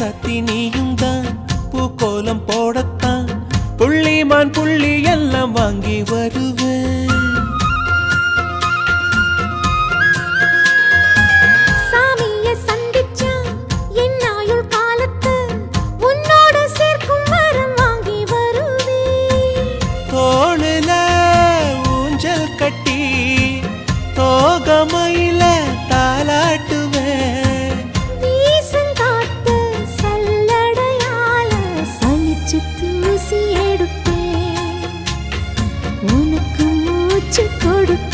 ராசாத்தி நீயும் தான் பூக்கோலம் போடத்தான் புள்ளிமான் புள்ளி எல்லாம் வாங்கி வருவேன். சாமிய சந்திச்சா என் ஆயுள் காலத்து உன்னோடு சேர்க்கும் வரம் வாங்கி வருவேன். தோளுல ஊஞ்சல் கட்டி தோகமையில தாலாட்டுவேன். வீசங்காத்து சல்லடையால சலிச்சு தூசி எடுப்பேன். உனக்கு மூச்சு கொடுப்பேன்.